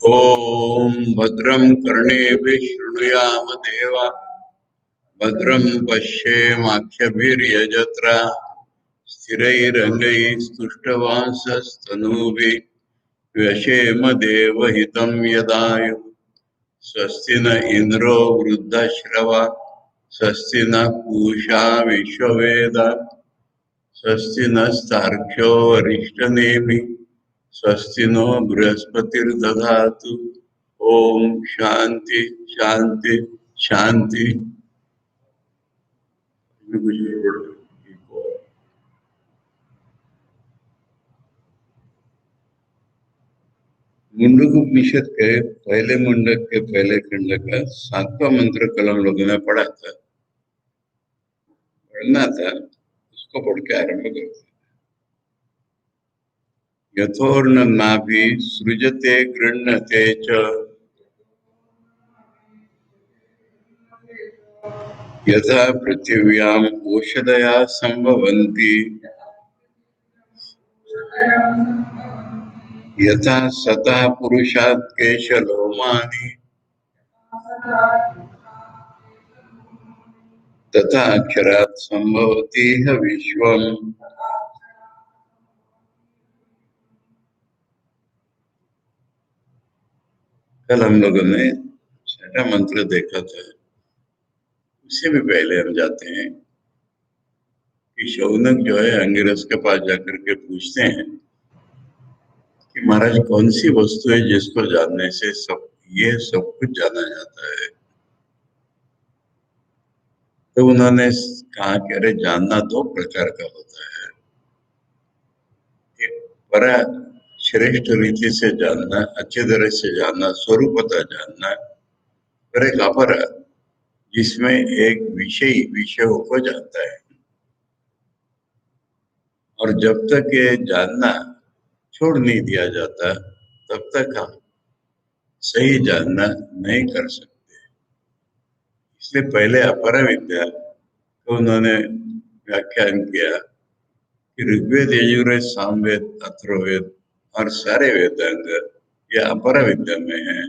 ओम भद्रं कर्णेभिः शृणुयाम देवा भद्रं पश्येमाक्षभिर्यजत्रा स्थिरैरङ्गैस्तुष्टवांसस्तनूभिः व्यशेम देवहितं यदायुः स्वस्ति न इन्द्रो वृद्धश्रवा स्वस्ति न पूषा विश्ववेदा स्वस्ति नस्तार्क्ष्यो वरिष्ठनेमिः स्वस्ति नो बृहस्पतिर्दधातु। ओम शांति शांति शांति। मुंडकोपनिषद के पहले मुंडक के पहले खंड का 7वां मंत्र कल हम लोगों ने पढ़ा था, पढ़ना था, उसको पढ़ के आरंभ करते हैं। यथोर्न नाभि सृजते गृह्णते च यथा पृथिव्याम ओषधया संभवन्ति यथा सतः पुरुषात् केशलोमानि तथा अक्षरात् संभवति ह विश्वम्। कल हम लोगों ने 6वां मंत्र देखा था। उससे भी पहले हम जाते हैं कि शौनक जो है अंगिरस के पास जाकर के पूछते हैं कि महाराज कौन सी वस्तु है जिसको जानने से सब कुछ जाना जाता है। तो उन्होंने कहा कि अरे जानना 2 प्रकार का होता है, एक परा श्रेष्ठ रीति से जानना, अच्छी तरह से जानना, स्वरूपता जानना, और एक अपरा जिसमें एक विषयों को जानता है। और जब तक ये जानना छोड़ नहीं दिया जाता तब तक हम सही जानना नहीं कर सकते। इसलिए पहले अपरा विद्या को उन्होंने व्याख्यान किया कि ऋग्वेद, यजुर्वेद, सामवेद, अथर्ववेद और सारे वेदांग ये अपरा विद्या में है।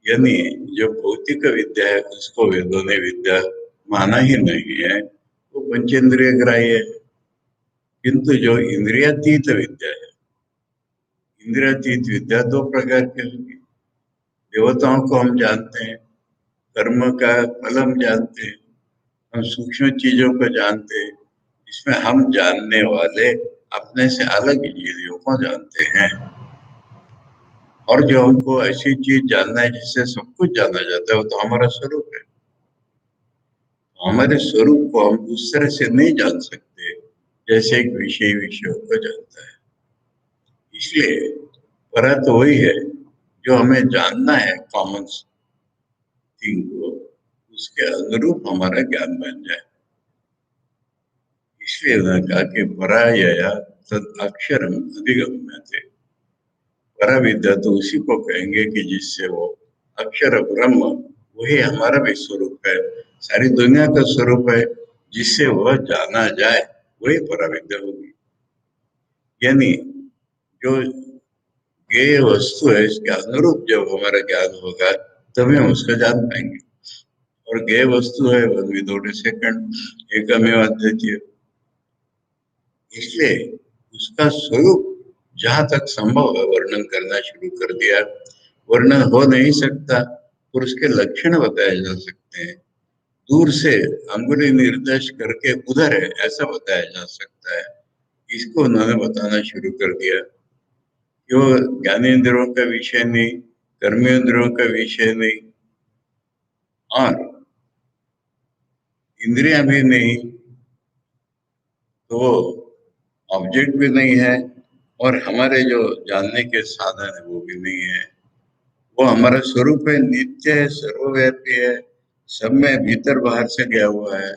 यानी जो भौतिक विद्या है उसको वेदों ने विद्या माना ही नहीं है, वो पंचेंद्रिय ग्राह्य है। किंतु जो इंद्रियातीत विद्या है, इंद्रियातीत विद्या 2 प्रकार की होगी। देवताओं को हम जानते हैं, कर्म का फल हम जानते हैं, हम सूक्ष्म चीजों को जानते हैं। इसमें हम जानने वाले अपने से अलग चीजों को जानते हैं। और जो हमको ऐसी चीज जानना है जिससे सब कुछ जाना जाता है, वो तो हमारा स्वरूप है। हमारे स्वरूप को हम उस तरह से नहीं जान सकते जैसे एक विषयों को जानता है। इसलिए परा तो वही है जो हमें जानना है, कॉमन थिंग को, उसके अनुरूप हमारा ज्ञान बन जाए। इसलिए उन्होंने कहा कि परायया तद अक्षरम अधिगम्यते। परा विद्या तो उसी को कहेंगे कि जिससे वो अक्षर ब्रह्म, वही हमारा भी स्वरूप है, सारी दुनिया का स्वरूप है, जिससे वह जाना जाए, वही परा विद्या होगी। यानी जो ज्ञेय वस्तु है इसके अनुरूप जब हमारा ज्ञान होगा तभी हम उसका जान पाएंगे। और ज्ञेय वस्तु है वन विदाउट ए सेकंड, एकमेव अद्वितीय। इसलिए उसका स्वरूप जहां तक संभव है वर्णन करना शुरू कर दिया। वर्णन हो नहीं सकता और उसके लक्षण बताए जा सकते हैं। दूर से अंगुली निर्देश करके उधर है ऐसा बताया जा सकता है। इसको उन्होंने बताना शुरू कर दिया कि वो ज्ञानेंद्रियों का विषय नहीं, कर्मेंद्रियों का विषय नहीं, और इंद्रियां भी नहीं, तो ऑब्जेक्ट भी नहीं है, और हमारे जो जानने के साधन है वो भी नहीं है। वो हमारा स्वरूप है, नित्य है, सर्वव्यापी है, सब में भीतर बाहर से गया हुआ है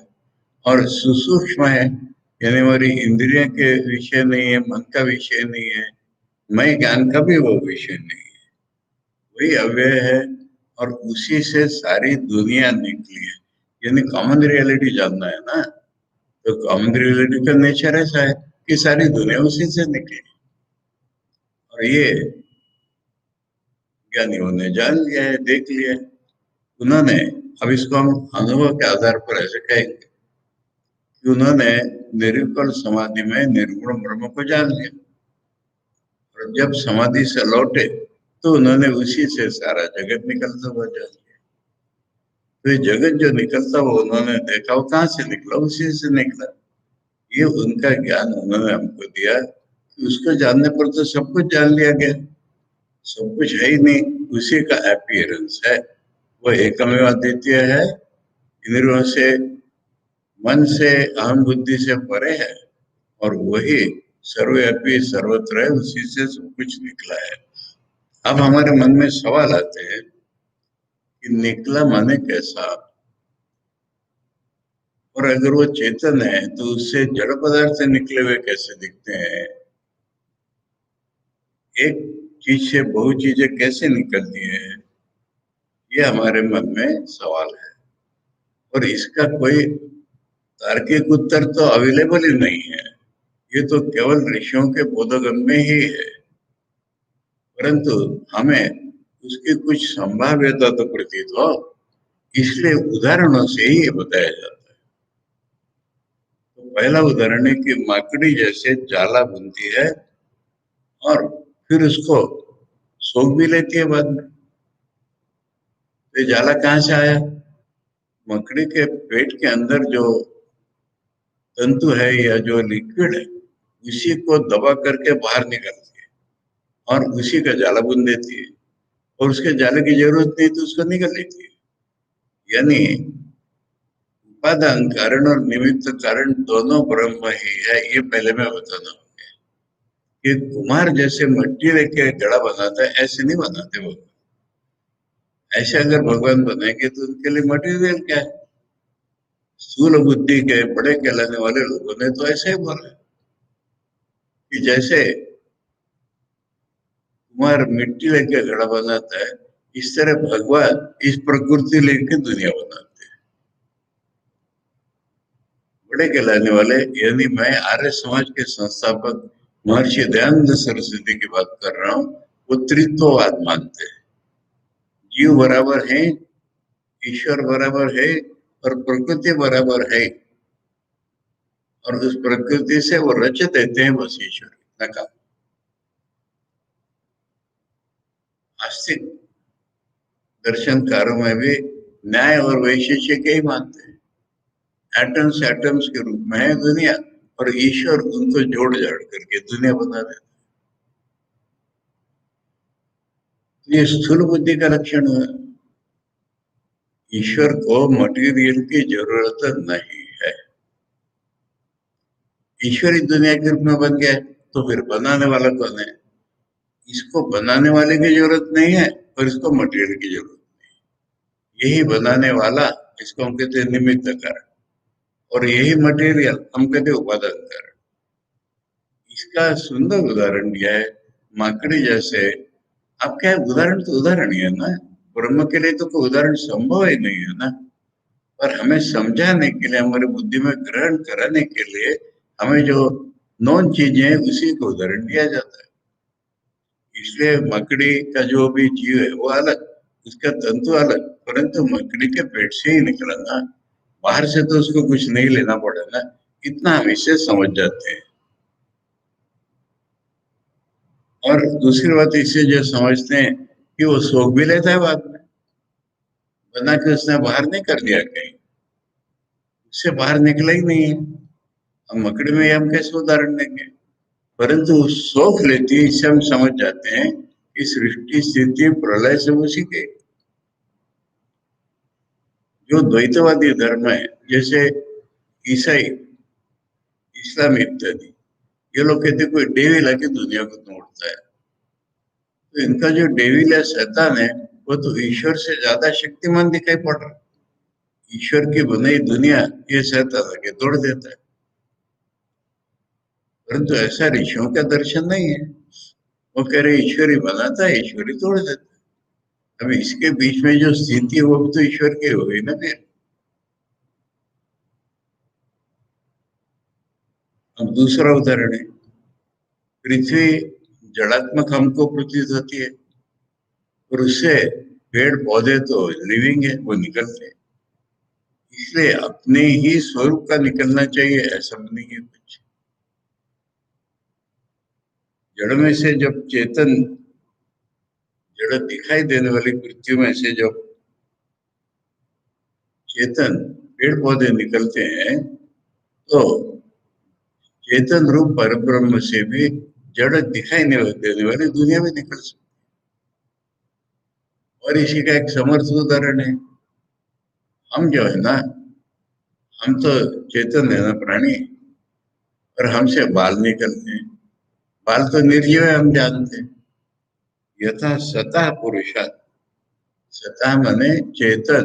और सुसूक्ष्म है। यानी हमारी इंद्रियों के विषय नहीं है, मन का विषय नहीं है, मैं ज्ञान का भी वो विषय नहीं है, वही अव्यय है और उसी से सारी दुनिया निकली है। यानी कॉमन रियलिटी जानना है ना, तो कॉमन रियलिटी का नेचर ऐसा है कि सारी दुनिया उसी से निकली। और ये ज्ञानियों ने जान लिया है, देख लिया है उन्होंने। अब इसको हम अनुभव के आधार पर ऐसे कहेंगे कि उन्होंने निर्विकल्प समाधि में निर्गुण ब्रह्म को जान लिया, और जब समाधि से लौटे तो उन्होंने उसी से सारा जगत निकलता हुआ जान लिया। तो ये जगत जो निकलता हुआ उन्होंने देखा, वो कहाँ से निकला? उसी से निकला। ये उनका ज्ञान उन्होंने हमको दिया कि उसको जानने पर तो सब कुछ जान लिया गया। सब कुछ है ही नहीं, उसी का अपीयरेंस है। वो एकमेव अद्वितीय है, इंद्रियों से, मन से, अहम बुद्धि से परे है, और वही सर्वव्यापी सर्वत्र है, उसी से सब कुछ निकला है। अब हमारे मन में सवाल आते हैं कि निकला माने कैसा, और अगर वो चेतन है तो उससे जड़ पदार्थ से निकले हुए कैसे दिखते हैं? एक चीज से बहुत चीजें कैसे निकलती है? ये हमारे मन में सवाल है, और इसका कोई तार्किक उत्तर तो अवेलेबल ही नहीं है। ये तो केवल ऋषियों के बोधगम में ही है, परंतु हमें उसकी कुछ संभाव्यता तो प्रतीत हो, इसलिए उदाहरणों से ही ये बताया जाता है। तो पहला उदाहरण है कि माकड़ी जैसे जाला बुनती है और फिर उसको सोख भी लेती है बाद में। तो ये जाला कहाँ से आया? मकड़ी के पेट के अंदर जो तंतु है या जो लिक्विड है, उसी को दबा करके बाहर निकालती है और उसी का जाला बुन देती है, और उसके जाले की जरूरत नहीं तो उसको निकल लेती है। यानी उपादान कारण और निमित्त कारण दोनों ब्रह्म ही है, ये पहले मैं बताना हूँ। कि कुम्हार जैसे मिट्टी लेके घड़ा बनाता है, ऐसे नहीं बनाते भगवान। ऐसे अगर भगवान बनाएंगे तो उनके लिए मटेरियल क्या है? स्थूल बुद्धि के बड़े कहलाने वाले लोगों ने तो ऐसे ही बोला कि जैसे कुम्हार मिट्टी लेके घड़ा बनाता है, इस तरह भगवान इस प्रकृति लेके दुनिया बनाते हैं। बड़े कहलाने वाले, यानी मैं आर्य समाज के संस्थापक महर्षि दयानंद सरस्वती की बात कर रहा हूँ, वो त्रित्ववाद मानते हैं। जीव बराबर है, ईश्वर बराबर है, और प्रकृति बराबर है, और उस प्रकृति से वो रच देते हैं बस ईश्वर, इतना काम। आस्तिक दर्शनकारों में भी न्याय और वैशिष्य के ही मानते हैं। एटम्स एटम्स के रूप में है दुनिया, और ईश्वर उनको जोड़ जाड़ करके दुनिया बना देता है। ये स्थूल बुद्धि का लक्षण है। ईश्वर को मटेरियल की जरूरत नहीं है। ईश्वर इस दुनिया के रूप में बन गया है, तो फिर बनाने वाला कौन है? इसको बनाने वाले की जरूरत नहीं है, और इसको मटेरियल की जरूरत। यही बनाने वाला, इसको हम कहते हैं निमित्त कारण, और यही मटेरियल हम कहते हैं उपादान कारण। इसका सुंदर उदाहरण दिया है माकड़ी जैसे। अब क्या है, उदाहरण तो उदाहरण ही है ना। ब्रह्म के लिए तो कोई उदाहरण संभव ही नहीं है ना। पर हमें समझाने के लिए, हमारी बुद्धि में ग्रहण कराने के लिए, हमें जो नॉन चीजें हैं उसी को उदाहरण दिया जाता है। इसलिए मकड़ी का जो भी जीव है वो अलग, उसका तंतु अलग, परंतु मकड़ी के पेट से ही निकला ना, बाहर से तो उसको कुछ नहीं लेना पड़ा ना। इतना हम इसे समझ जाते हैं। और दूसरी बात इसे जो समझते हैं कि वो सोख भी लेता है बाद में, बना के उसने बाहर नहीं कर दिया कहीं, उससे बाहर निकला ही नहीं है। हम मकड़ी में हम कैसे उदाहरण देंगे? परंतु सोख लेती है, इससे हम समझ जाते हैं कि सृष्टि स्थिति प्रलय से उसी के। जो द्वैतवादी धर्म है, जैसे ईसाई, इस्लाम इत्यादि, ये लोग कहते कोई डेविल आके दुनिया को तोड़ता है। तो इनका जो डेविल है, शैतान है, वो तो ईश्वर से ज्यादा शक्तिमान दिखाई पड़ रहा है। ईश्वर की बनाई दुनिया ये शैतान आके तोड़ देता है, परंतु ऐसा ऋषियों का दर्शन नहीं है। वो कह रहे ईश्वर ही बनाता है, ईश्वर ही तोड़ देता है। अब इसके बीच में जो स्थिति है वो भी तो ईश्वर की हो गई ना फिर। अब दूसरा उदाहरण है, पृथ्वी जड़ात्मक हमको प्रतीत होती है, और उससे पेड़ पौधे तो लिविंग है, वो निकलते हैं। इसलिए अपने ही स्वरूप का निकलना चाहिए, ऐसा नहीं है कुछ। जड़ में से जब चेतन, जड़ दिखाई देने वाली पृथ्वी में से जब चेतन पेड़ पौधे निकलते हैं, तो चेतन रूप परब्रह्म से भी जड़ दिखाई नहीं देने वाली दुनिया में निकल सकती। और इसी का एक समर्थ उदाहरण है, हम जो है ना, हम तो चेतन है ना प्राणी, और हमसे बाल निकलते हैं। बाल तो निर्जीव है, हम जानते हैं। यथा सतः पुरुषात्, सतः माने चेतन,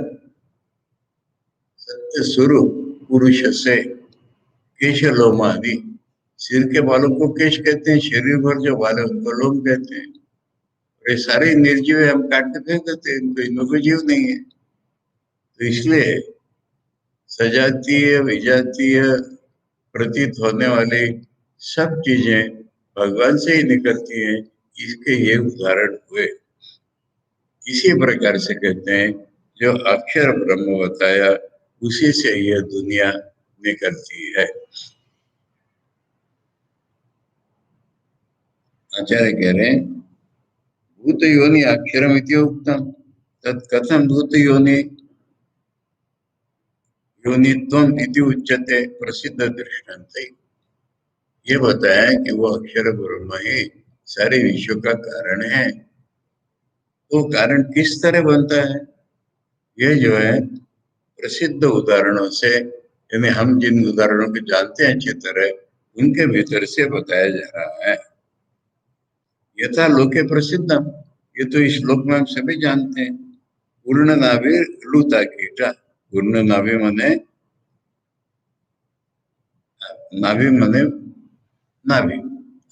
सत्य स्वरूप पुरुष से केश लोमादि, सिर के बालों को केश कहते हैं, शरीर भर जो बाल है उनको लोम कहते हैं। ये सारे निर्जीव है, हम काट के फेंक देते हैं, इनमें कोई जीव नहीं है। तो इसलिए सजातीय विजातीय प्रतीत होने वाली सब चीजें भगवान से ही निकलती हैं, इसके ये उदाहरण हुए। इसी प्रकार से कहते हैं जो अक्षर ब्रह्म बताया उसी से यह दुनिया निकलती है। आचार्य कह रहे हैं भूत योनि अक्षरम इति उक्तम तत्कथम भूत योनि योनित्वम इति उच्यते प्रसिद्ध दृष्टांत। ये बताया कि वो अक्षर ब्रह्म ही सारे विश्व का कारण है। तो कारण किस तरह बनता है, ये जो है प्रसिद्ध उदाहरणों से, यानी हम जिन उदाहरणों को जानते हैं अच्छी तरह, उनके भीतर से बताया जा रहा है। यथा लोके प्रसिद्धम, ये तो इस श्लोक में हम सभी जानते हैं। पूर्ण नाभि लूता कीटा, पूर्ण नाभि मने, नाभि मने नाभि,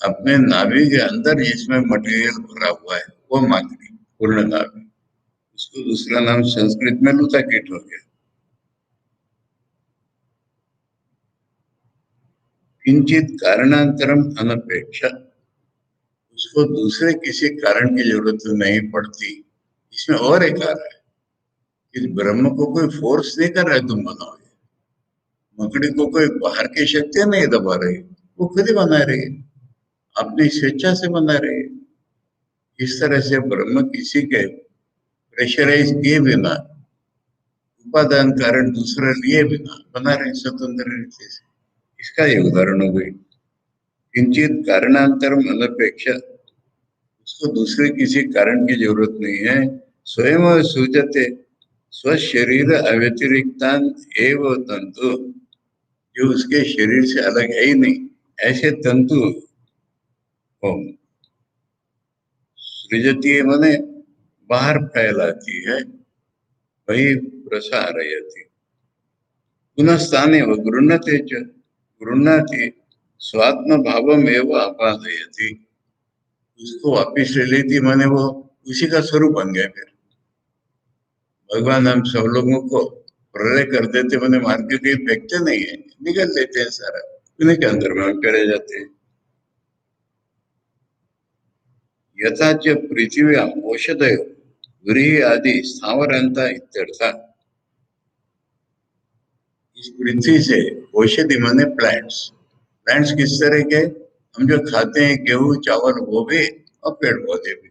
अपने नाभि के अंदर जिसमें मटेरियल भरा हुआ है वो माधुरी, पूर्ण नाभि। उसको दूसरा नाम संस्कृत में लूता कीट हो गया। किंचित कारणांतरम अनपेक्ष, उसको दूसरे किसी कारण की जरूरत नहीं पड़ती। इसमें और एक आ रहा है कि ब्रह्म को कोई फोर्स नहीं कर रहा है तुम बनाओगे, मकड़ी को कोई बाहर की शक्तियां नहीं दबा रही, वो खुद ही बना रही है, अपनी स्वेच्छा से बना रही है। इस तरह से ब्रह्म किसी के प्रेशराइज किए बिना, उपादान कारण दूसरा लिए बिना बना रहे स्वतंत्र रीति से। इसका ये उदाहरण हो गई। किंचित कारणांतरम अनपेक्ष, उसको दूसरे किसी कारण की जरूरत नहीं है। स्वयं सूजते स्वशरीर अव्यतिरिक्तान एव तंतु, जो उसके शरीर से अलग है ही नहीं, ऐसे तंतु सृजती है, माने बाहर फैलाती है, वही प्रसारयति। पुनः स्थाने व गृह्णते च, गृह्णाति स्वात्म भावम एवं आपादयति, उसको वापिस ले लेती, माने वो उसी का स्वरूप बन गया। फिर भगवान हम सब लोगों को प्रलय कर देते, मैंने मार के कहीं फेंकते नहीं है, निकल लेते हैं सारा, उन्हीं के अंदर में करे जाते हैं। यथा च पृथ्वी औषधय व्रीहि आदि स्थावरांता इत्यर्थ, इस पृथ्वी से औषधि माने प्लांट्स, प्लांट्स किस तरह के, हम जो खाते हैं गेहूं चावल वो भी, और पेड़ पौधे भी।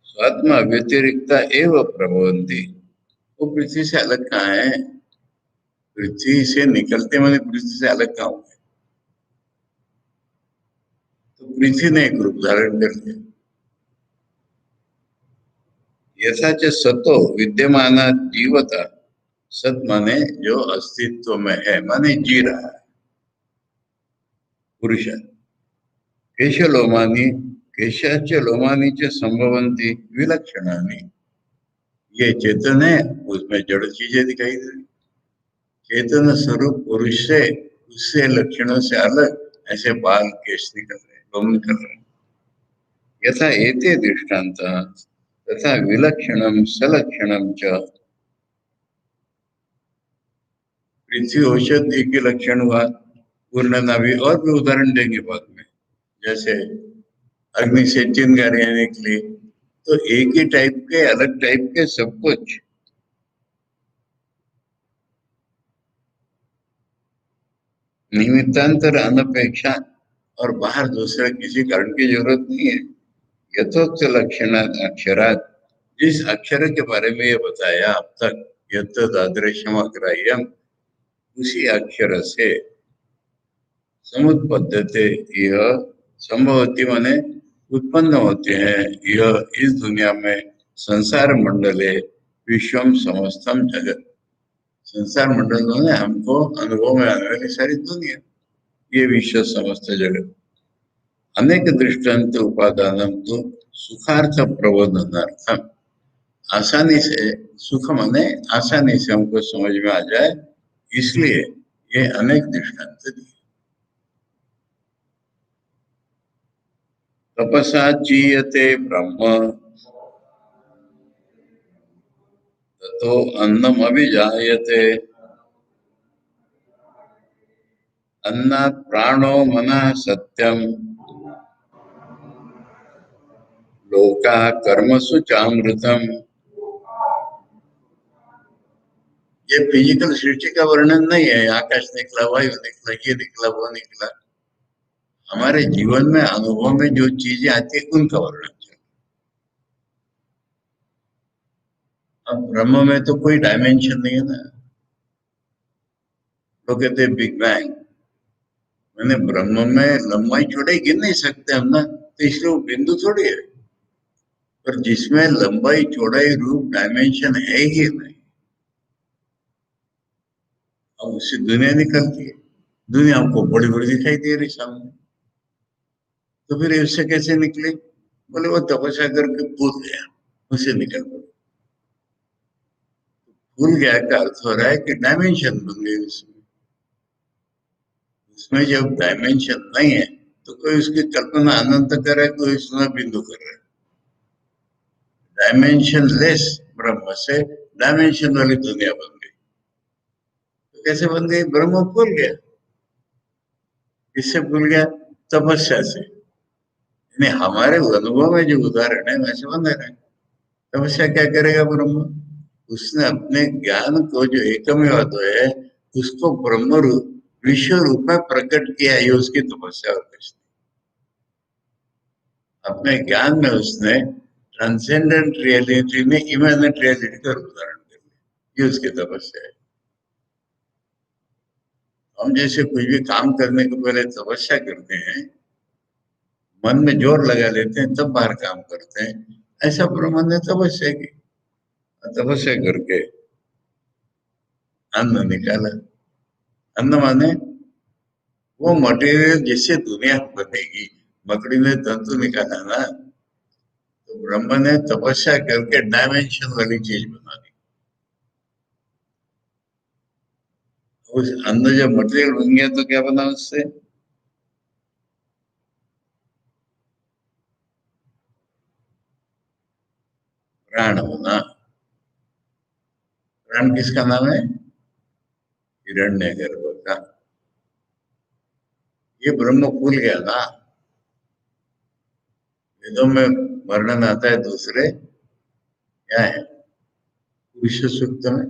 स्वात्मा व्यतिरिक्ता एवं प्रभवंती, वो पृथ्वी से अलग कहाँ है, पृथ्वी से निकलते माने पृथ्वी से अलग कहाँ हुए, तो पृथ्वी ने एक रूप धारण कर लिया। यथा च सतो विद्यमान जीवता, सत माने जो अस्तित्व में है, माने जी रहा है पुरुष। केशलोमानी, केशाच लोमानी च संभवंती विलक्षणानि, ये चेतन है, उसमें जड़ चीजें दिखाई दे रही। चेतन स्वरूप पुरुष से, उससे लक्षणों से अलग ऐसे बाल केश निकल रहे, लोम निकल रहे। यथा एते दृष्टांत तथा विलक्षणम सलक्षणम च, पृथ्वी औषध एक ही लक्षण हुआ, पूर्ण नाभि, और भी उदाहरण देंगे बाद में। जैसे अग्नि से चिंगारियां निकली, तो एक ही टाइप के अलग टाइप के सब कुछ। निमित्तांतर अनपेक्षा, और बाहर दूसरे किसी कारण की जरूरत नहीं है। यथोक्त लक्षण अक्षरात, जिस अक्षर के बारे में ये बताया अब तक, यथादृशम अग्राह्यम, उसी अक्षर से समुत्पद्यते, यह संभवती माने उत्पन्न होते हैं, यह इस दुनिया में संसार मंडले विश्वम समस्तम जगत। संसार मंडल में हमको अनुभव में आने वाली सारी दुनिया, ये विश्व समस्त जगत। अनेक दृष्टांत उपादान तो सुखार्थ प्रबोधनार्थम, आसानी से, सुख माने आसानी से हमको समझ में आ जाए, इसलिए ये अनेक दृष्टांत दिए। तपसा चीयते ब्रह्म, ततो अन्नम अभिजायते, अन्नात् प्राणो मनः सत्यम, लोका कर्मसु चामृतम। ये फिजिकल सृष्टि का वर्णन नहीं है, आकाश निकला, वायु निकला, ये निकला, वो निकला। हमारे जीवन में अनुभव में जो चीजें आती है उनका वर्णन। अब ब्रह्म में तो कोई डायमेंशन नहीं है ना। लोग कहते हैं बिग बैंग, मैंने ब्रह्म में लंबाई चौड़ाई गिन नहीं सकते हम ना, तो इसलिए वो बिंदु थोड़ी है। पर जिसमें लंबाई चौड़ाई रूप डायमेंशन है ही नहीं, अब उससे दुनिया निकलती है। दुनिया हमको बड़ी बड़ी दिखाई दे रही सामने, तो फिर उससे कैसे निकले? बोले वो तपस्या करके कूद गया, उससे निकल पड़ा। भूल गया का अर्थ हो रहा है कि डायमेंशन बन गई उसमें। उसमें जब डायमेंशन नहीं है तो कोई उसकी कल्पना अनंत कर रहा है, कोई उसमें बिंदु कर रहा है। डायमेंशन लेस ब्रह्म से डायमेंशन वाली दुनिया बन गई। तो कैसे बन गई? ब्रह्म भूल गया। किससे भूल गया? तपस्या से। यानी हमारे अनुभव में जो उदाहरण है वैसे बन रहे हैं। तपस्या क्या करेगा ब्रह्म? उसने अपने ज्ञान को जो एकमेव अद्वय है उसको ब्रह्म रूप, विश्व रूप में प्रकट किया, है उसकी तपस्या और कुछ नहीं। अपने ज्ञान में उसने ट्रांसेंडेंट रियलिटी में इमेजिनेट रियलिटी का रूप धारण कर लिया, ये उसकी तपस्या है। हम जैसे कुछ भी काम करने के पहले तपस्या करते हैं, मन में जोर लगा लेते हैं, तब बाहर काम करते हैं, ऐसा ब्रह्म ने तपस्या की। तपस्या करके अन्न निकाला। अन्न माने वो मटेरियल जिससे दुनिया बनेगी। मकड़ी ने तंतु निकाला ना, तो ब्रह्म ने तपस्या करके डायमेंशन वाली चीज बना दी। उस अन्न जब मटेरियल बन गया तो क्या बना उससे? प्राण बना। प्राण किसका नाम है? हिरण्यगर्भ का। ये ब्रह्म भूल गया ना। वेदों में वर्णन आता है दूसरे, क्या है? पुरुष सूक्त में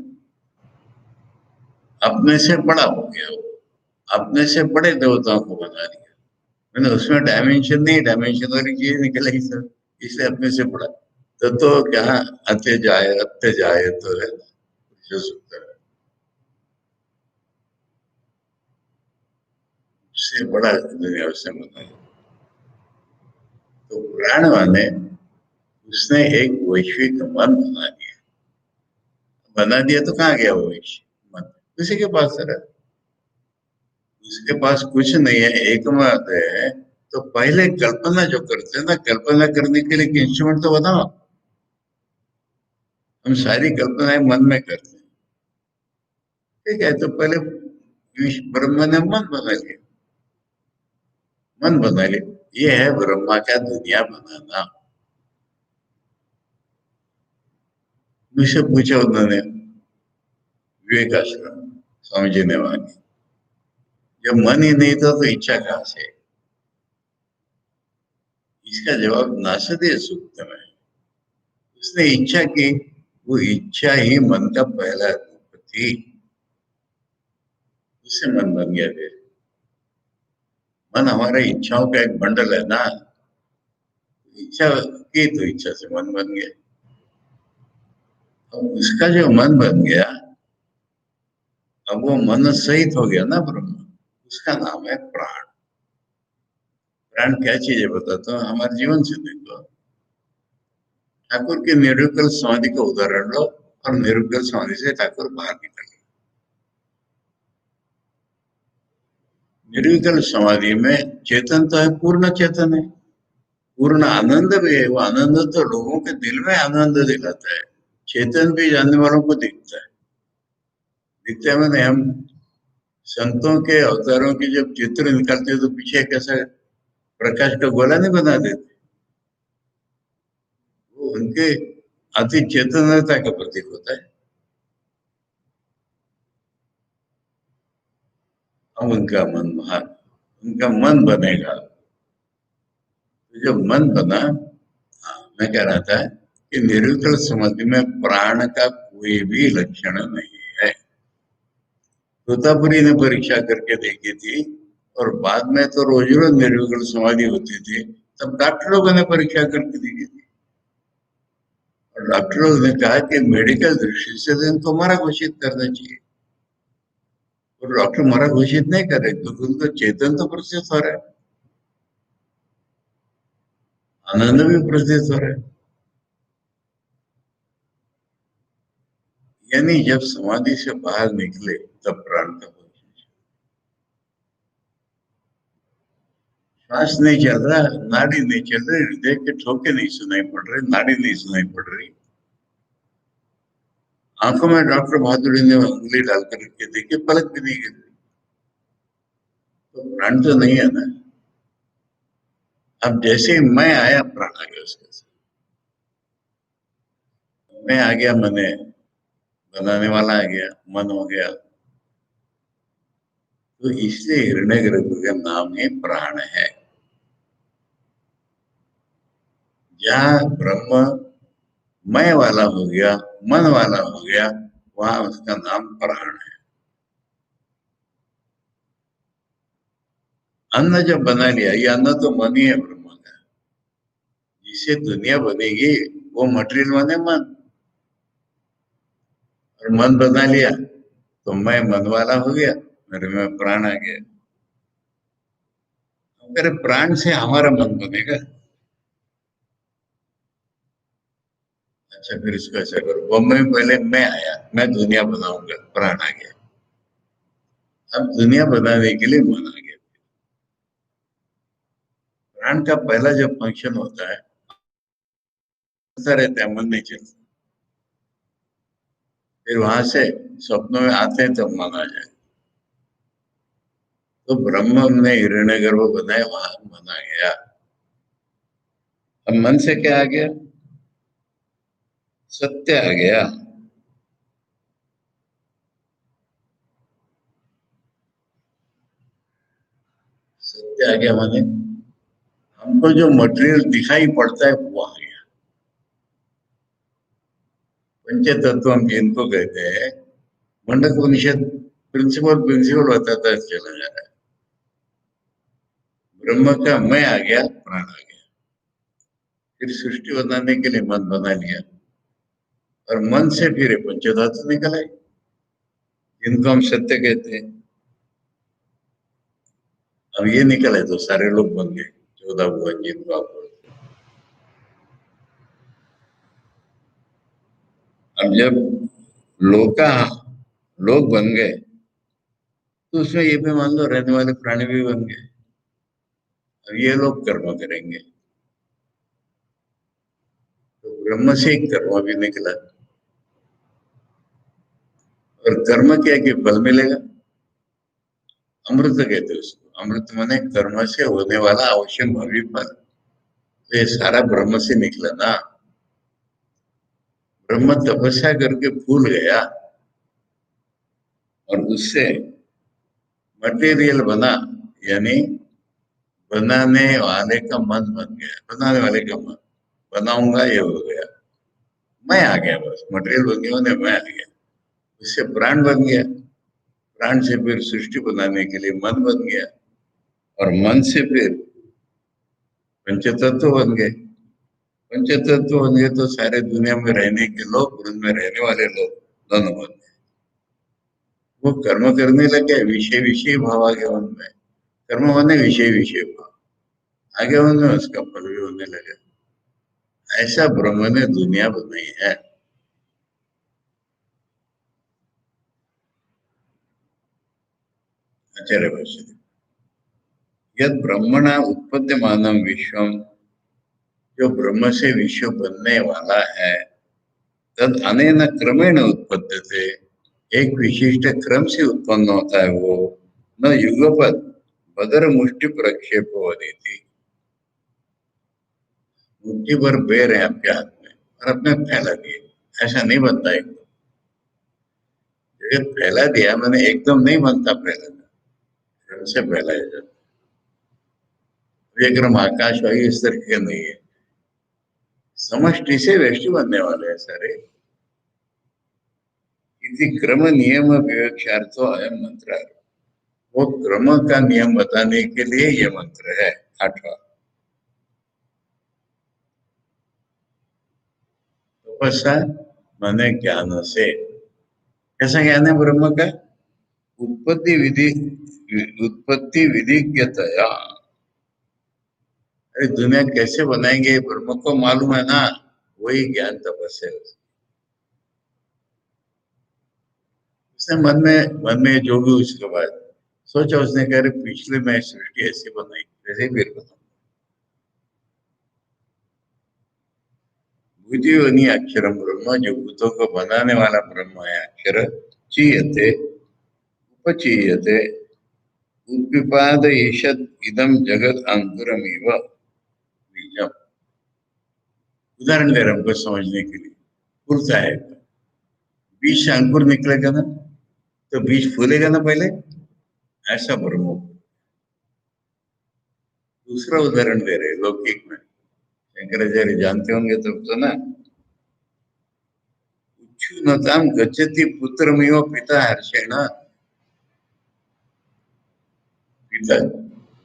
अपने से बड़ा हो गया वो, अपने से बड़े देवताओं को बना दिया। मैंने उसमें डायमेंशन नहीं, डायमेंशन वाली चीज निकलेगी सर, इसलिए अपने से बड़ा। तो क्या, अत्य जाए तो है ना, पुरुष सूक्त में उससे बड़ा दुनिया उसने बनाया। तो प्राण माने उसने एक वैश्विक मन बना दिया। बना दिया तो कहाँ गया वो वैश्विक मन? उसी के पास रहा। उसके पास कुछ नहीं है, एक में आते हैं। तो पहले कल्पना जो करते हैं ना, कल्पना करने के लिए इंस्ट्रूमेंट तो बताओ। हम सारी कल्पनाएं मन में करते हैं, ठीक है? तो पहले ब्रह्मा ने मन बना लिया, मन बना लिया। ये है ब्रह्मा का दुनिया बनाना। मुझसे पूछा उन्होंने विवेकाश्रम स्वामी जी ने, वहां जब मन ही नहीं था तो इच्छा कहाँ से? इसका जवाब नासदीय सूक्त में है। उसने इच्छा की, वो इच्छा ही मन का पहला रूप थी, उससे मन बन गया। फिर मन हमारे इच्छाओं का एक बंडल है ना, इच्छा की तो इच्छा से मन बन गया। अब उसका जो मन बन गया, अब वो मन सहित हो गया ना ब्रह्म, उसका नाम है प्राण। प्राण क्या चीज है बताता हूँ, हमारे जीवन से देखो। ठाकुर की निरुक्ल समाधि का उदाहरण लो और निरुक्ल समाधि से ठाकुर बाहर निकल गए। निरुक्ल समाधि में चेतन तो है, पूर्ण चेतन है, पूर्ण आनंद भी है। वो आनंद तो लोगों के दिल में आनंद दिलाता है, चेतन भी जानने वालों को दिखता है। दिखता है मैंने, हम संतों के अवतारों की जब चित्र निकालते तो पीछे कैसा प्रकाश का गोला नहीं बना देते, वो उनके अति चेतनता का प्रतीक होता है। अब उनका मन महान, उनका मन बनेगा तो जब मन बना, हाँ, मैं कह रहा था कि निरुक्ल समाधि में प्राण का कोई भी लक्षण नहीं है। तोतापुरी ने परीक्षा करके देखी थी, और बाद में तो रोज रोज निर्विकल्प समाधि होती थी, तब डॉक्टर लोगों ने परीक्षा करके देखी थी, और डॉक्टर लोगों ने कहा कि मेडिकल दृष्टि से तो इनको मरा घोषित करना चाहिए। और डॉक्टर मरा घोषित नहीं करे क्योंकि उनको चेतन तो प्रतीत हो रहा है, आनंद भी प्रतीत हो रहा है। यानी जब समाधि से बाहर निकले तब प्राण का पहुंचे। श्वास नहीं चल रहा, नाड़ी नहीं चल रही, हृदय के ठोके नहीं सुनाई पड़ रहे, नाड़ी नहीं सुनाई पड़ रही, आंखों में डॉक्टर बहादुरी ने उंगली डालकर के देखी, पलक भी नहीं गिर रही, तो प्राण तो नहीं है ना। अब जैसे ही मैं आया, प्राण आ गया उसके साथ। मैं आ गया, मैंने बनाने वाला आ गया, मन हो गया, तो इसलिए हिरण्यगर्भ का नाम ही प्राण है। जहाँ ब्रह्म मैं वाला हो गया, मन वाला हो गया, वहां उसका नाम प्राण है। अन्न जब बना लिया, ये अन्न तो मन ही है ब्रह्म का, जिससे दुनिया बनेगी वो मटेरियल माने मन, और मन बना लिया तो मैं मन वाला हो गया, मेरे में प्राण आ गया। मेरे प्राण से हमारा मन बनेगा। अच्छा, फिर इसको ऐसा करो, वो मैं पहले मैं आया, मैं दुनिया बनाऊंगा, प्राण आ गया। अब दुनिया बनाने के लिए मन आ गया। प्राण का पहला जब फंक्शन होता है, ऐसा रहता है, मन नहीं चलता। फिर वहां से स्वप्नों में आते हैं तब मन आ जाए। तो ब्रह्म ने हिरण्यगर्भ बनाया, वहां मन आ गया। अब मन से क्या आ गया? सत्य आ गया। सत्य आ गया माने हमको जो मटेरियल दिखाई पड़ता है वो आ गया। पंच तत्व हम जिनको कहते हैं, मुंडक उपनिषद प्रिंसिपल प्रिंसिपल बताता है, चला जा रहा है। ब्रह्म का मैं आ गया, प्राण आ गया। फिर सृष्टि बनाने के लिए मन बना लिया, और मन से फिर ये पंचधातु निकल आई, जिनको हम सत्य कहते हैं। अब ये निकले तो सारे लोग बन गए, 14 भुवन जिनको आप बोलते हैं। अब जब लोका लोग बन गए, तो उसमें ये भी मान लो रहने वाले प्राणी भी बन गए। अब ये लोग कर्म करेंगे, तो ब्रह्म से ही कर्म भी निकला। और कर्म क्या कि फल मिलेगा, अमृत कहते हैं उसको। अमृत माने कर्म से होने वाला अवश्य भावी फल। तो ये सारा ब्रह्म से निकला ना। ब्रह्म तपस्या करके फूल गया, और उससे मटेरियल बना, यानी बनाने वाले का मन बन गया, बनाने वाले का मन, बनाऊंगा ये हो गया, मैं आ गया, बस मटेरियल बन गया, उन्हें मैं आ गया, उससे प्राण बन गया, प्राण से फिर सृष्टि बनाने के लिए मन बन गया, और मन से फिर पंचतत्व बन गए, पंचतत्व बन गए तो सारे दुनिया में रहने के लोग, उनमें रहने वाले लोग दोनों बन गए। वो कर्म करने लगे, विषय विषय भाव आ गया उनमें, कर्म माने विषय विषय भाव आगे उनमें, उसका फल भी होने लगे। ऐसा ब्रह्म ने दुनिया बनाई है। आचार्य भाष्य, यद ब्रह्मणा उत्पद्यमानम विश्वम, जो ब्रह्म से विश्व बनने वाला है, तद अनेन क्रमेण उत्पद्यते, एक विशिष्ट क्रम से उत्पन्न होता है वो, न युगपत बदर मुष्टि प्रक्षेपो अदिति, मुट्ठी भर बेर है आपके हाथ में और अपने फैला दिए, ऐसा नहीं बनता एकदम। अगर फैला दिया मैंने, एकदम नहीं बनता फैलाना, क्रम से फैलाया जाता है। ये क्रम आकाश वायु इस तरह के नहीं है, समष्टि से व्यष्टि बनने वाले हैं सारे। इति क्रम नियम विवक्षार्थो अयम मंत्र है, वो क्रम का नियम बताने के लिए ये मंत्र है, आठवां। तपस्या माने ज्ञान से, कैसा ज्ञान है ब्रह्म का? उत्पत्ति विधि, उत्पत्ति विधिज्ञतया, अरे दुनिया कैसे बनाएंगे ब्रह्म को मालूम है ना, वही ज्ञान तपस्या है। उसने मन में जो भी उसके बाद सोचा, उसने कह रहे पिछले मैं सृष्टि ऐसी बनाई, वैसे फिर बनाऊं। भूतियोनि अक्षरम ब्रह्म, जो भूतों को बनाने वाला ब्रह्म है अक्षर, चीयते उपचीयते, उद्विपाद ईशद इदम जगत अंकुरमिव बीजम। उदाहरण दे रहा हूं हमको समझने के लिए, फूलता है, बीज से अंकुर निकलेगा ना, तो बीज फूलेगा ना पहले, ऐसा ब्रह्म। दूसरा उदाहरण दे रहे लौकिक में, शंकराचार्य जानते होंगे तब तो ना, उच्छूनताम गच्छति पुत्रमिव पिता हर्षेण, पिता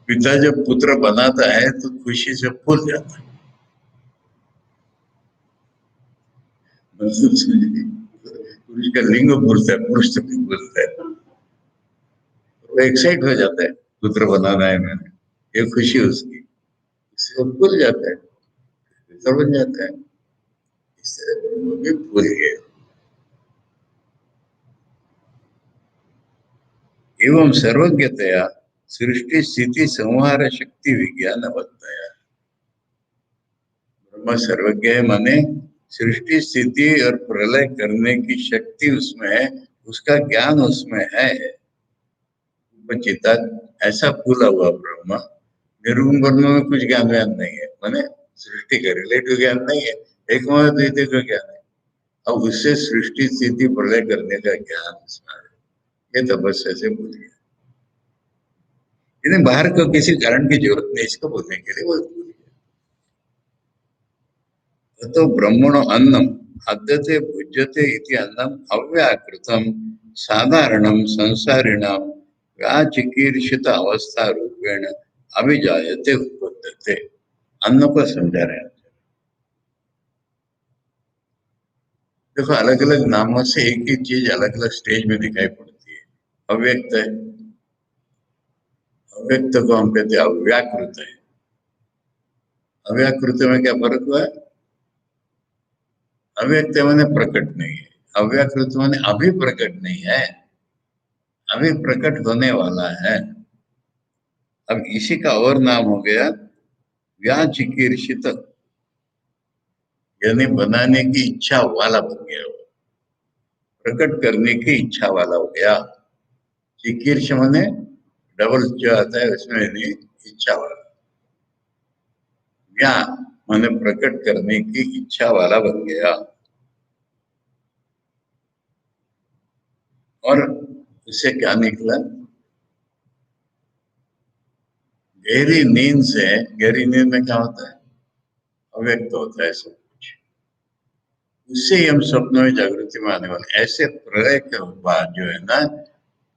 पिता जब पुत्र बनाता है तो खुशी से फूल जाता है, पुरुष का लिंग फूलता है, पुरुष तो नहीं फूलता है, वो एक्साइट हो जाता है, पुत्र बनाना है मैंने, ये खुशी उसकी, इससे वो फूल जाता है, पिता बन जाता है। इस तरह वो भी फूल गए। एवं सर्वज्ञतया सृष्टि स्थिति संहार शक्ति विज्ञान बताया, ब्रह्म सर्वज्ञ है माने सृष्टि स्थिति और प्रलय करने की शक्ति उसमें है, उसका ज्ञान उसमें है। उपचिता, ऐसा फूला हुआ ब्रह्म, निर्गुण ब्रह्म में कुछ ज्ञान व्यान नहीं है, माने सृष्टि का रिलेटिव ज्ञान नहीं है, एक द्वितीय का ज्ञान है। अब उससे सृष्टि स्थिति प्रलय करने का ज्ञान उसमें है, ये तपस्या से भूल गया। इन्हें बाहर को किसी कारण की जरूरत नहीं इसको बोलने के लिए, वो भूल गया। तो ब्रह्मणो अन्नम खाद्यते भुज्यते इति अन्नम अव्याकृतम साधारणम संसारिणाम व्याचिकीर्षित अवस्था रूपेण अभिजायते उत्पद्यते, अन्न को समझा रहे हैं। देखो अलग अलग नामों से एक ही चीज अलग अलग स्टेज में दिखाई पड़ती है। अव्यक्त है, अव्यक्त को हम कहते हैं अव्याकृत है। अव्याकृत में क्या फर्क हुआ? अव्यक्त माने प्रकट नहीं है, अव्याकृत माने अभी प्रकट नहीं है, अभी प्रकट होने वाला है। अब इसी का और नाम हो गया व्याचिकीर्षित, यानी बनाने की इच्छा वाला बन गया, वो प्रकट करने की इच्छा वाला हो गया। चिकीर्ष माने डबल जो आता है उसमें यानी इच्छा वाला, व्या माने प्रकट करने की इच्छा वाला बन गया। और उससे क्या निकला? गहरी नींद से, गहरी नींद में क्या होता है, अव्यक्त होता है सब कुछ, उससे ही हम स्वप्नों में जागृति में आने वाले। ऐसे प्रलय के बाद जो है ना,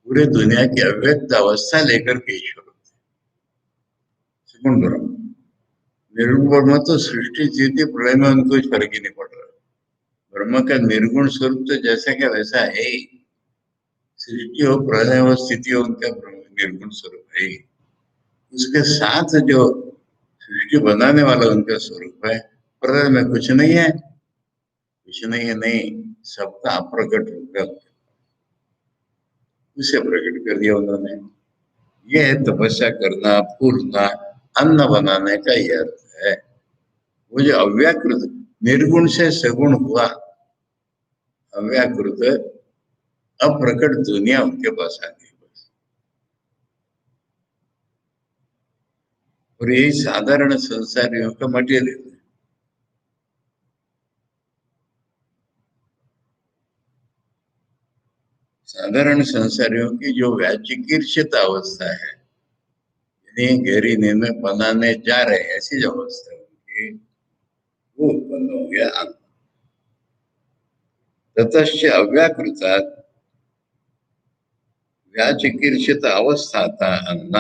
पूरे दुनिया की अव्यक्त अवस्था लेकर के ईश्वर होते हैं। सुगुण ब्रह्म, निर्गुण ब्रह्म तो सृष्टि स्थिति प्रलय में उनको कुछ फर्क ही नहीं पड़ रहा। ब्रह्म का निर्गुण स्वरूप तो जैसा क्या वैसा है ही, सृष्टि हो प्रलय हो स्थिति हो, उनका निर्गुण स्वरूप है ही। उसके साथ जो सृष्टि बनाने वाला उनका स्वरूप है, प्रलय में कुछ नहीं है, कुछ नहीं है, नहीं, सबका अप्रकट रूप है, उसे प्रकट कर दिया उन्होंने। यह है तपस्या करना, पूर्णा, अन्न बनाने का यह अर्थ है। वो जो अव्याकृत निर्गुण से सगुण हुआ, अव्याकृत अप्रकट दुनिया उनके पास आ गई बस। और यही साधारण संसारियों का मटेरियल है। साधारण संसारियों की जो व्याचिकीर्षित अवस्था है, यानी गहरी नींद में बनाने जा रहे हैं, ऐसी जो अवस्था है उनकी, वो उत्पन्न हो गया अन्न। ततश्च अव्याकृतात् व्याचिकीर्षित अवस्था था अन्न।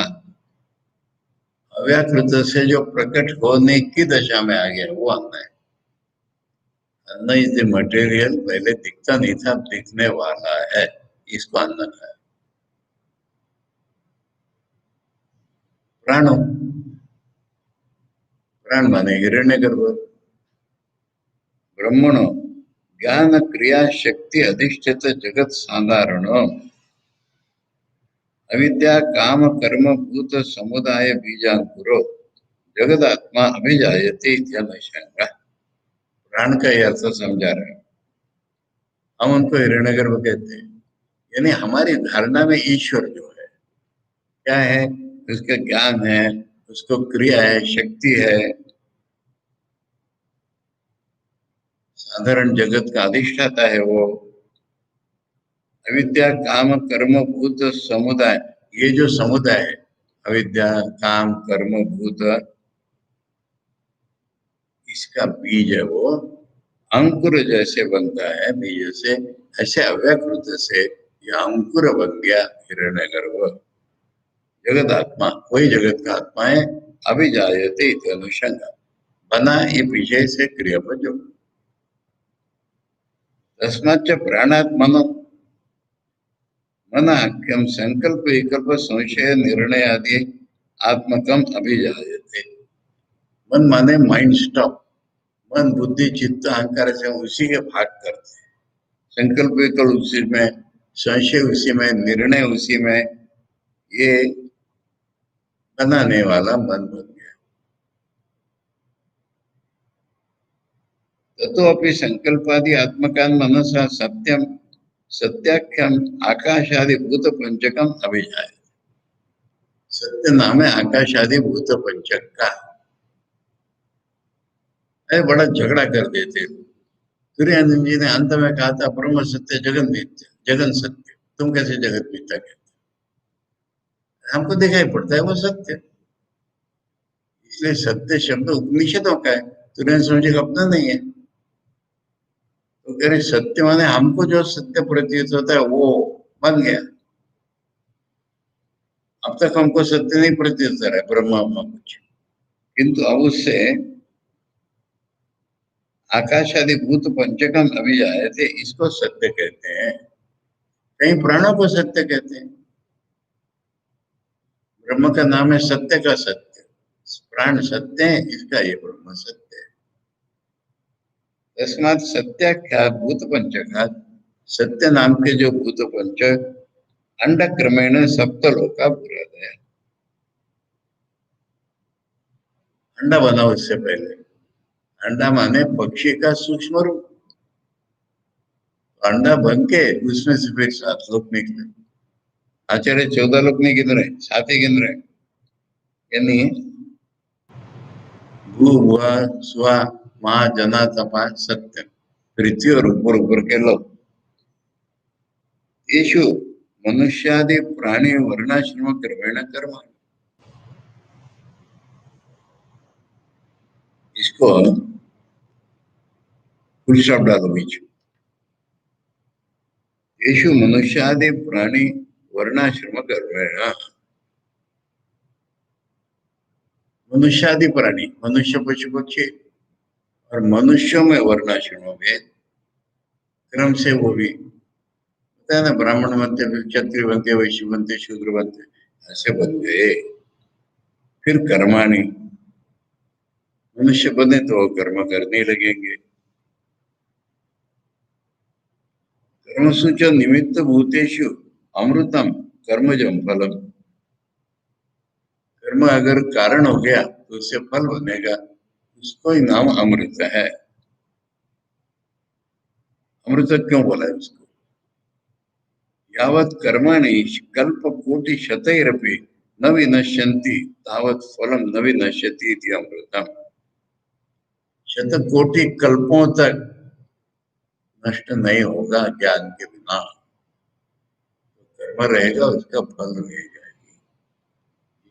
अव्याकृत से जो प्रकट होने की दशा में आ गया वो अन्न है। अन्न इज द मटेरियल, पहले दिखता नहीं था, दिखने वाला है, इसको अन्न है। प्राणो, प्राण माने हिरण्यगर्भ। ब्रह्मणो ज्ञान क्रिया शक्ति अधिष्ठित जगत साधारण अविद्या काम कर्म भूत समुदाय बीजांकुरो जगदात्मा अभिजायते इत्यनुशंगा। प्राण का यह अर्थ समझा रहे हैं। हम उनको हिरण्यगर्भ कहते हैं, यानी हमारी धारणा में ईश्वर जो है क्या है, उसका ज्ञान है, उसको क्रिया है, शक्ति है, साधारण जगत का अधिष्ठाता है वो। अविद्या काम कर्म भूत समुदाय, ये जो समुदाय है, अविद्या काम कर्म भूत, इसका बीज है वो, अंकुर जैसे बनता है बीज से, ऐसे अव्याकृत से यह अंकुर बन गया हिरण्यगर्भ। जगत आत्मा, वही जगत का आत्मा है। अभिजायते अनुषंगा, बना ये पीछे से क्रियापद जो। तस्माच्च प्राणात् मनो, मन आख्यम संकल्प विकल्प संशय निर्णय आदि आत्मकम अभिजायते। मन माने माइंड स्टॉप, मन बुद्धि चित्त अहंकार से उसी के भाग करते हैं। संकल्प विकल्प उसी में, संशय उसी में, निर्णय उसी में, ये बनाने वाला मन बन गया। ततो अपि संकल्पादि आत्मकान मनसा सत्यम सत्याख्यम आकाशादि भूत पंचकम अभिजाय। सत्य नाम है आकाश आदि भूत पंचक का। अरे बड़ा झगड़ा कर देते। सूर्यानंद जी ने अंत में कहा था ब्रह्म सत्य जगन मिथ्या, जगन सत्य, तुम कैसे जगत मिथ्या कहते? हमको दिखाई पड़ता है वो सत्य, इसलिए सत्य शब्द उपनिषदों का है, सूर्यानंद स्वामी जी का अपना नहीं है। तो कह रहे सत्य माने हमको जो सत्य प्रतीत होता है वो बन गया। अब तक हमको सत्य नहीं प्रतीत होता है ब्रह्म कुछ, किंतु अब उससे आकाश आदि भूत पंचकम अभिजाए थे, इसको सत्य कहते हैं। कहीं प्राणों को सत्य कहते हैं। ब्रह्म का नाम है सत्य का सत्य, प्राण सत्य है, इसका ये ब्रह्म सत्य है। तस्मात् सत्याख्यात भूत पंचकात, सत्य नाम के जो भूत पंचक अंड क्रमेण सप्तलोका पुरादय, अंडा बना उससे पहले। अंडा माने पक्षी का सूक्ष्म रूप। अंडा बन के उसमें से फिर 7 लोक निकले। आचार्य 14 लोक नहीं गिन रहे, 7 ही गिन रहे। यानी भू भुआ स्वा माँ जना तपा सत्य, पृथ्वी और ऊपर ऊपर के लोग। येषु मनुष्यादि प्राणी वर्णाश्रम क्रमेण कर्म, इसको फुल स्टॉप डालो बीच में। येषु मनुष्यादि प्राणी वर्णाश्रम कर्मेण, मनुष्यादि प्राणी, मनुष्य पशु पक्षी और मनुष्यों में वर्णाश्रमों में क्रम से वो भी होता है ना, ब्राह्मण बनते, फिर क्षत्रिय बनते, वैश्य बनते, शूद्र बनते, ऐसे बन गए। फिर कर्माणि, मनुष्य बने तो वो कर्म करने लगेंगे। कर्मसु च निमित्त भूतेषु अमृतम कर्मजम फलम, कर्म अगर कारण हो गया तो उससे फल बनेगा, उसको ही नाम अमृत है। अमृत क्यों बोला है उसको? यावत् कर्माणि कल्प कोटि शतैरपि न विनश्यन्ति तावत् फलम न विनश्यति इति अमृतम। शतकोटि कल्पों तक नष्ट नहीं होगा ज्ञान के बिना, कर्म रहेगा उसका फल रहेगा,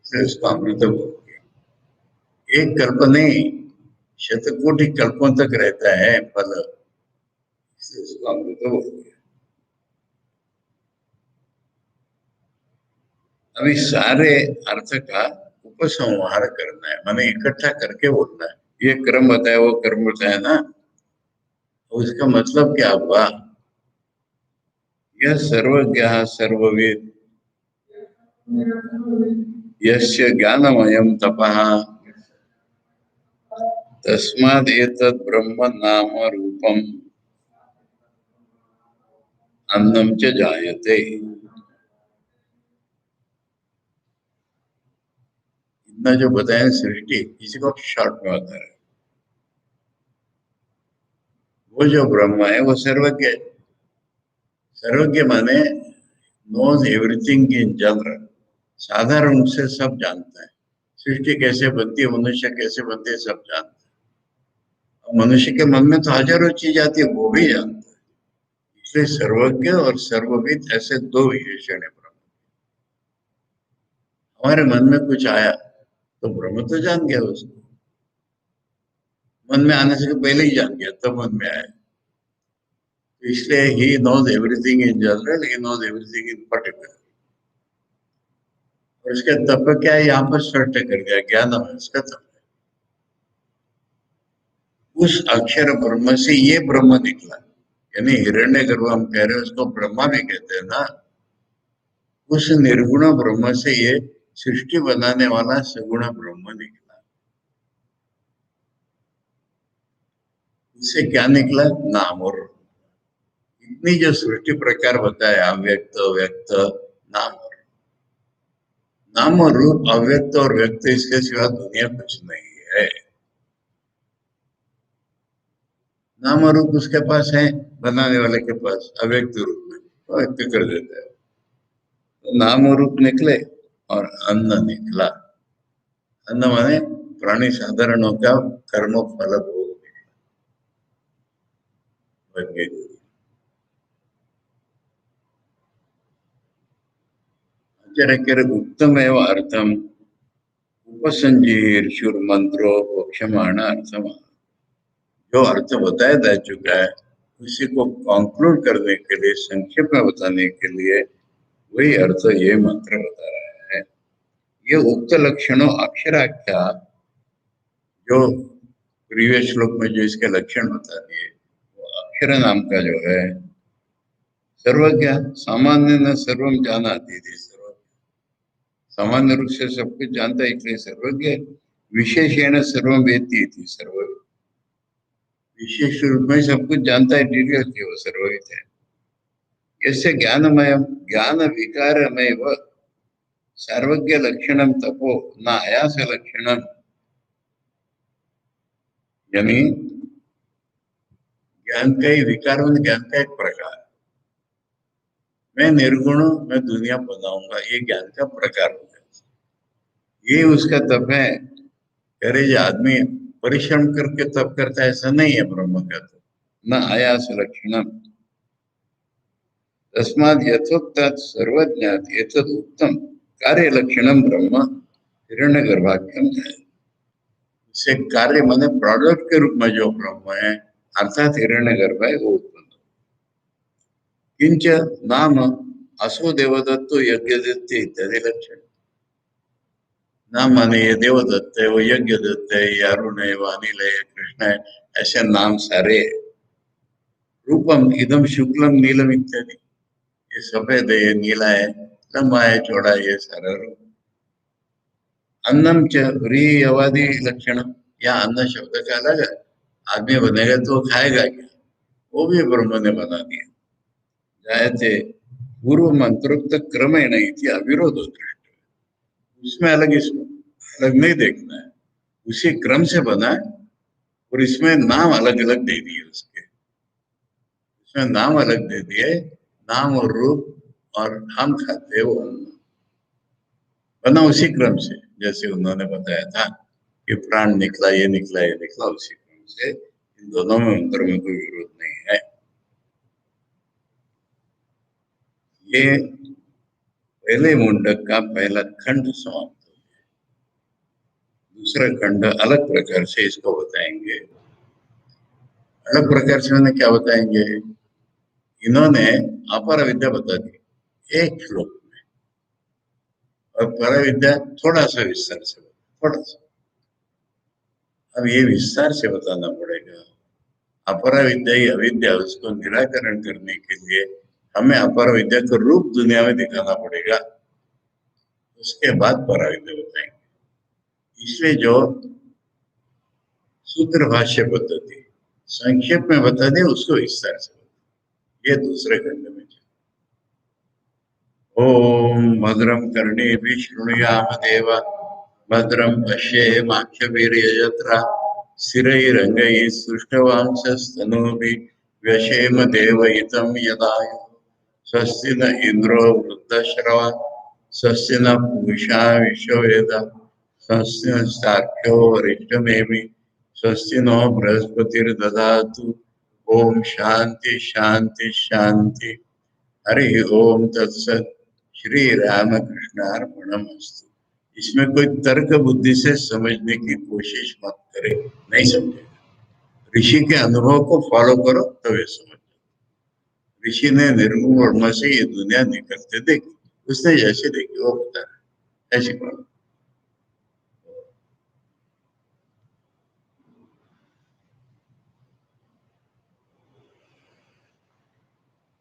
इसलिए उसका अमृत हो गया। एक कल्प नहीं, शतकोटि कल्पों तक रहता है फल, इसलिए उसका अमृत हो गया। अभी सारे अर्थ का उपसंहार करना है, माने इकट्ठा करके बोलना है। ये क्रम बताया, वो कर्म बताया ना, उसका मतलब क्या हुआ? यह सर्वज्ञः सर्वविद यस्य ज्ञानमयं तपः तस्माद् एतद् ब्रह्म नाम रूपम अन्नम च जायते। इतना जो बताया सृष्टि, किसी को शॉर्ट में बता रहे, वो जो ब्रह्म है वो सर्वज्ञ है। सर्वज्ञ माने नोज एवरीथिंग इन जनरल, साधारण रूप से सब जानता है। सृष्टि कैसे बनती है, मनुष्य कैसे बनते हैं, सब जानता है। मनुष्य के मन में तो हजारों चीज आती है, वो भी जानता है। इसलिए सर्वज्ञ और सर्वविद ऐसे दो विशेषण है ब्रह्म। हमारे मन में कुछ आया तो ब्रह्म तो जान गया उसको, मन में आने से पहले ही जान गया, तब मन में आया। तो इसलिए he knows everything in general, he knows everything in particular. और उसका तप क्या है, यहाँ पर स्पष्ट कर दिया, ज्ञान है उसका तप। उस अक्षर ब्रह्म से ये ब्रह्म निकला, यानी हिरण्यगर्भ हम कह रहे हैं, उसको ब्रह्मा भी कहते हैं ना। उस निर्गुण ब्रह्म से ये सृष्टि बनाने वाला सगुण ब्रह्म निकला। उससे क्या निकला? नाम और रूप। इतनी जो सृष्टि प्रकार बताया, अव्यक्त व्यक्त नाम और, नाम और रूप, अव्यक्त और व्यक्त, इसके सिवा दुनिया कुछ नहीं है। नाम और रूप उसके पास है, बनाने वाले के पास, अव्यक्त रूप में तो व्यक्त कर देता है। तो नाम और रूप निकले और अन्न निकला। अन्न माने प्राणी साधारणों का कर्म फल भोग निकला। आचार्य उत्तम एवं अर्थम उपसंजीर्षुर मंत्रो वक्षमाण अर्थम। जो अर्थ बताया जा चुका है उसी को कंक्लूड करने के लिए, संक्षेप में बताने के लिए वही अर्थ ये मंत्र बता रहा है। ये उक्त लक्षणों अक्षराख्या, जो प्रीवियस श्लोक में जो इसके लक्षण बता दिए, वो अक्षर नाम का जो है सर्वज्ञ, सामान्य न सर्वम जानाति थी, सामान्य रूप से सब कुछ जानता है इसलिए सर्वज्ञ। विशेषण सर्वम वेत्ति थी, सर्व विशेष रूप में सब कुछ जानता है, डिटेल की वो सर्वविद है। यस्य ज्ञानमय ज्ञान विकारमय व सर्वज्ञ लक्षणम तपो न आयास लक्षणम, यानी ज्ञान का ही विकार, ज्ञान का एक प्रकार। मैं निर्गुण हूं, मैं दुनिया बनाऊंगा, ये ज्ञान का प्रकार हो गया। ये उसका तप है। करे जो आदमी परिश्रम करके तप करता है, ऐसा नहीं है ब्रह्म का तप। न आयास लक्षणम तस्माद् यथोक्तात् सर्वज्ञात् एतद् उत्तम कार्य लक्षणम ब्रह्म हिरण्यगर्भाख्यम है। से कार्य माने प्रोडक्ट के रूप में जो ब्रह्म है अर्थात हिरण्यगर्भ है वो उत्पन्न। किंच नाम असो देवदत्तो यज्ञदत्त इत्यादि लक्षण। नाम माने ये देवदत्त है, वो यज्ञदत्त है, ये अरुण है, वो अनिल है, कृष्ण है, ऐसे नाम सारे। रूपम इदम शुक्लम नीलम इत्यादि, ये सफेद है, ये नीला है, लंबा है, चौड़ा है, ये सारा रूप। अन्नम च अवादि लक्षण, या अन्न शब्द का अलग है। आदमी बनेगा तो खाएगा क्या, वो भी ब्रह्म ने बना दिया। जायते पूर्व मंत्रोक्त क्रमेण इति अविरोध दृष्ट, उसमें अलग इसमें अलग नहीं देखना है, उसी क्रम से बना है। और इसमें नाम अलग अलग दे दिए उसके, इसमें नाम अलग दे दिए, नाम और रूप। और हम खाते वो अन्न बना उसी क्रम से, जैसे उन्होंने बताया था कि प्राण निकला, ये निकला, ये निकला, उसी क्रम से। इन दोनों में अंतर में कोई विरोध नहीं है। ये पहले मुंडक का पहला खंड समाप्त हो गया। दूसरा खंड अलग प्रकार से इसको बताएंगे। अलग प्रकार से मैंने क्या बताएंगे, इन्होंने अपर विद्या बता दी एक श्लोक में, और पर विद्या थोड़ा सा विस्तार से, थोड़ा सा। अब ये विस्तार से बताना पड़ेगा। अपर विद्या ही अविद्या, उसको निराकरण करने के लिए हमें अपर विद्या को रूप दुनिया में दिखाना पड़ेगा, उसके बाद पर विद्या बताएंगे। इसलिए जो सूत्र भाष्य पद्धति संक्षेप में बता दे, उसको विस्तार से बता, ये दूसरे खंड में। ओम भद्रम कर्णेभिः शृणुयाम देवा, भद्रम पश्येमाक्षभिर्यजत्रा, स्थिरैरङ्गैः सुष्ठुवांसस्तनूभिः व्यशेम देवहितं यदायुः। स्वस्ति न इंद्रो वृद्धश्रवा, स्वस्ति न पूषा विश्ववेदाः, स्वस्ति नस्तार्क्ष्यो अरिष्टनेमिः, स्वस्ति नो बृहस्पतिर्दधातु। ओम शांति शांति शांति। हरि ओम तत्सत। श्री रामकृष्णार्पणमस्तु। इसमें कोई तर्क बुद्धि से समझने की कोशिश मत करे, नहीं समझेगा। ऋषि के अनुभव को फॉलो करो तो वे समझ। ऋषि ने निर्गुण ब्रह्म से ये दुनिया निकलते देखी, उसने जैसे देखी वो बता रहा है, ऐसे करो।